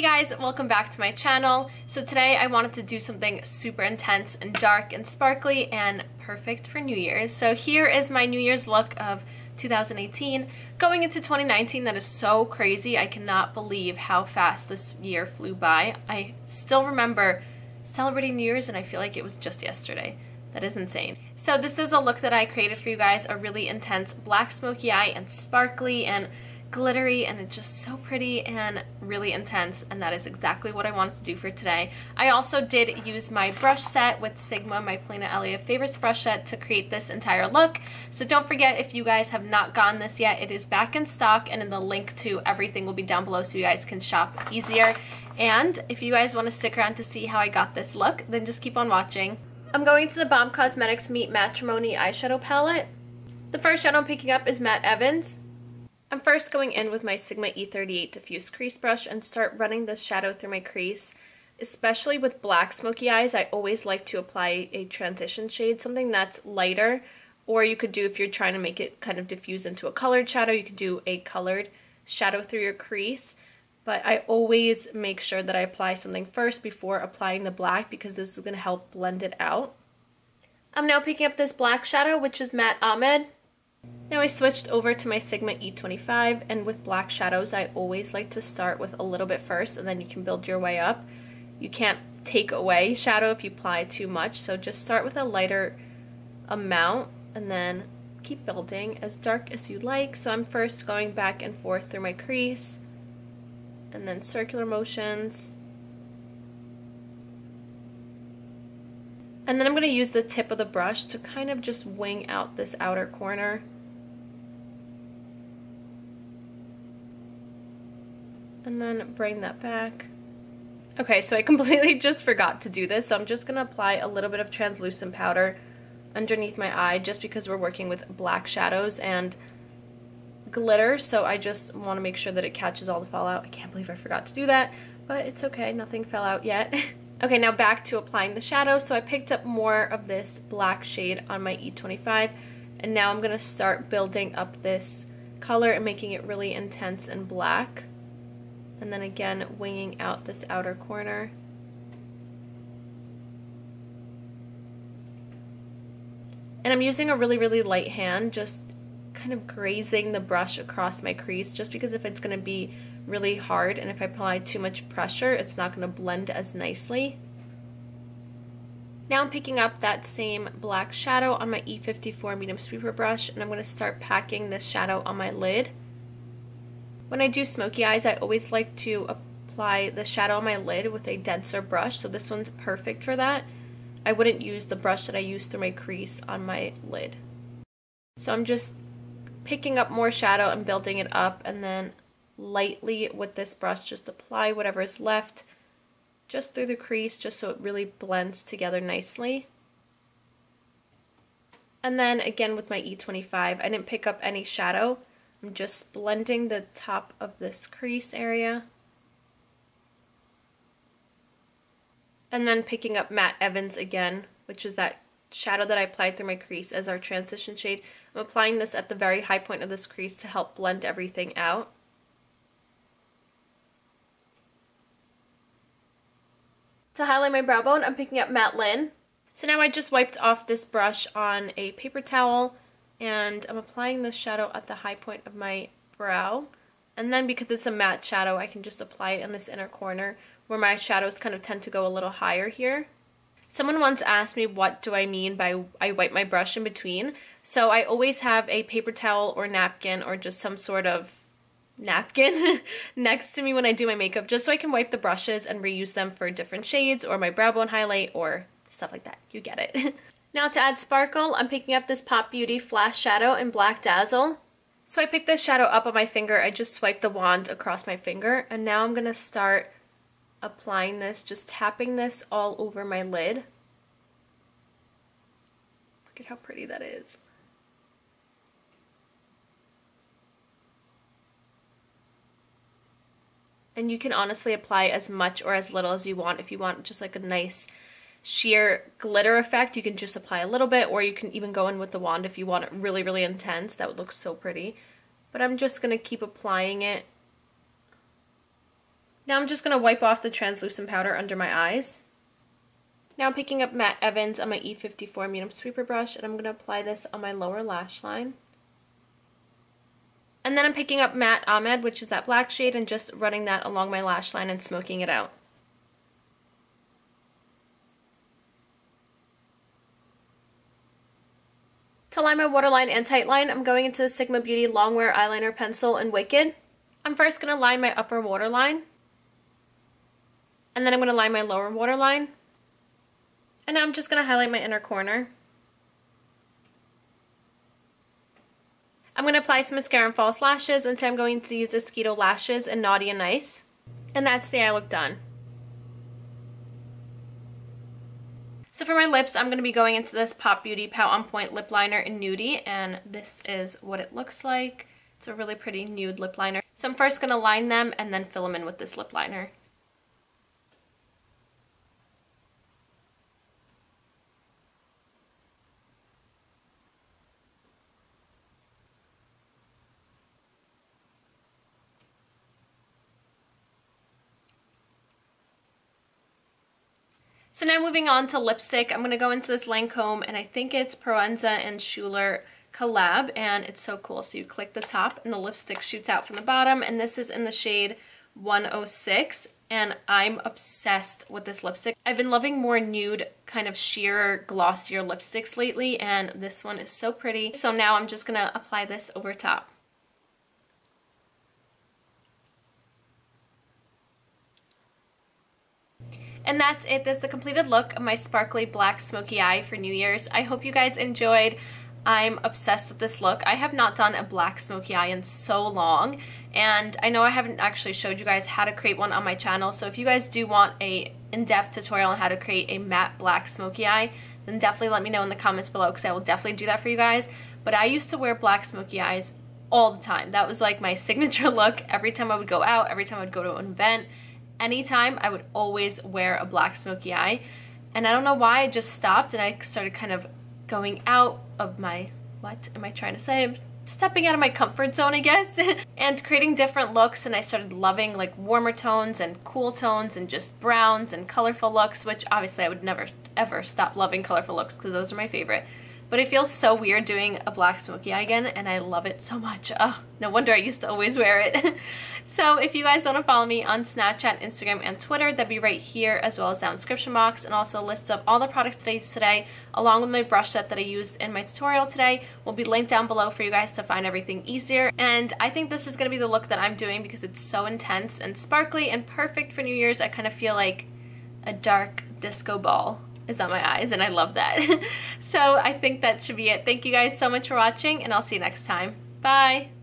Hey guys, welcome back to my channel. So today I wanted to do something super intense and dark and sparkly and perfect for New Year's. So here is my New Year's look of 2018 going into 2019. That is so crazy. I cannot believe how fast this year flew by. I still remember celebrating New Year's and I feel like it was just yesterday. That is insane. So this is a look that I created for you guys, a really intense black smoky eye and sparkly and glittery, and it's just so pretty and really intense, and that is exactly what I wanted to do for today. I also did use my brush set with Sigma, my Paulina favorites brush set, to create this entire look. So don't forget, if you guys have not gotten this yet, it is back in stock, and in the link to everything will be down below so you guys can shop easier. And if you guys want to stick around to see how I got this look, then just keep on watching. I'm going to the Bomb Cosmetics Meet Matrimony eyeshadow palette. The first shadow I'm picking up is Matte Evans. I'm first going in with my Sigma E38 Diffuse Crease Brush and start running this shadow through my crease. Especially with black smoky eyes, I always like to apply a transition shade, something that's lighter. Or you could do, if you're trying to make it kind of diffuse into a colored shadow, you could do a colored shadow through your crease. But I always make sure that I apply something first before applying the black, because this is going to help blend it out. I'm now picking up this black shadow, which is Matte Ahmed. Now I switched over to my Sigma E25, and with black shadows I always like to start with a little bit first and then you can build your way up. You can't take away shadow if you apply too much, so just start with a lighter amount and then keep building as dark as you like. So I'm first going back and forth through my crease and then circular motions. And then I'm going to use the tip of the brush to kind of just wing out this outer corner. And then bring that back. Okay, so I completely just forgot to do this, so I'm just going to apply a little bit of translucent powder underneath my eye just because we're working with black shadows and glitter, so I just want to make sure that it catches all the fallout. I can't believe I forgot to do that, but it's okay, nothing fell out yet. Okay, now back to applying the shadow. So I picked up more of this black shade on my E25, and now I'm going to start building up this color and making it really intense and black. And then again, winging out this outer corner. And I'm using a really light hand, just kind of grazing the brush across my crease, just because if it's going to be really hard and if I apply too much pressure, it's not going to blend as nicely. Now I'm picking up that same black shadow on my E54 medium sweeper brush, and I'm going to start packing this shadow on my lid. When I do smoky eyes, I always like to apply the shadow on my lid with a denser brush, so this one's perfect for that. I wouldn't use the brush that I used through my crease on my lid. So I'm just picking up more shadow and building it up, and then lightly with this brush just apply whatever is left just through the crease, just so it really blends together nicely. And then again with my E25, I didn't pick up any shadow. I'm just blending the top of this crease area. And then picking up Matte Evans again, which is that shadow that I applied through my crease as our transition shade. I'm applying this at the very high point of this crease to help blend everything out. To highlight my brow bone, I'm picking up Matte Lin. So now I just wiped off this brush on a paper towel, and I'm applying this shadow at the high point of my brow. And then because it's a matte shadow, I can just apply it in this inner corner where my shadows kind of tend to go a little higher here. Someone once asked me what do I mean by I wipe my brush in between. So I always have a paper towel or napkin or just some sort of napkin next to me when I do my makeup, just so I can wipe the brushes and reuse them for different shades or my brow bone highlight or stuff like that. You get it. Now to add sparkle, I'm picking up this Pop Beauty Flash Shadow in Black Dazzle. So I picked this shadow up on my finger. I just swiped the wand across my finger, and now I'm going to start applying this, just tapping this all over my lid. Look at how pretty that is. And you can honestly apply as much or as little as you want. If you want just like a nice sheer glitter effect, you can just apply a little bit, or you can even go in with the wand if you want it really intense. That would look so pretty. But I'm just going to keep applying it Now I'm just going to wipe off the translucent powder under my eyes. Now I'm picking up Matte Evans on my E54 medium sweeper brush, and I'm going to apply this on my lower lash line. And then I'm picking up Matte Ahmed, which is that black shade, and just running that along my lash line and smoking it out. To line my waterline and tightline, I'm going into the Sigma Beauty Longwear Eyeliner Pencil in Wicked. I'm first going to line my upper waterline, and then I'm going to line my lower waterline. And now I'm just going to highlight my inner corner. I'm going to apply some mascara and false lashes, and today I'm going to use the Skeeto Lashes in Naughty and Nice. And that's the eye look done. So for my lips, I'm going to be going into this Pop Beauty Pout on Point lip liner in Nudie, and this is what it looks like. It's a really pretty nude lip liner. So I'm first going to line them and then fill them in with this lip liner. So now moving on to lipstick, I'm going to go into this Lancome, and I think it's Proenza and Schuler collab, and it's so cool. So you click the top and the lipstick shoots out from the bottom, and this is in the shade 106, and I'm obsessed with this lipstick. I've been loving more nude, kind of sheer, glossier lipsticks lately, and this one is so pretty. So now I'm just going to apply this over top. And that's it. That's the completed look of my sparkly black smoky eye for New Year's. I hope you guys enjoyed. I'm obsessed with this look. I have not done a black smoky eye in so long, and I know I haven't actually showed you guys how to create one on my channel, so if you guys do want a in-depth tutorial on how to create a matte black smoky eye, then definitely let me know in the comments below, because I will definitely do that for you guys. But I used to wear black smoky eyes all the time. That was like my signature look. Every time I would go out, every time I would go to an event, anytime, I would always wear a black smoky eye. And I don't know why, I just stopped, and I started kind of going out of my, what am I trying to say? Stepping out of my comfort zone, I guess, and creating different looks, and I started loving like warmer tones and cool tones and just browns and colorful looks, which obviously I would never ever stop loving colorful looks because those are my favorite. But it feels so weird doing a black smoky eye again, and I love it so much. Oh, no wonder I used to always wear it. So if you guys want to follow me on Snapchat, Instagram, and Twitter, that'd be right here, as well as down in the description box, and also a list of all the products that I used today, along with my brush set that I used in my tutorial today, will be linked down below for you guys to find everything easier. And I think this is going to be the look that I'm doing because it's so intense and sparkly and perfect for New Year's. I kind of feel like a dark disco ball is on my eyes, and I love that. So I think that should be it. Thank you guys so much for watching, and I'll see you next time. Bye!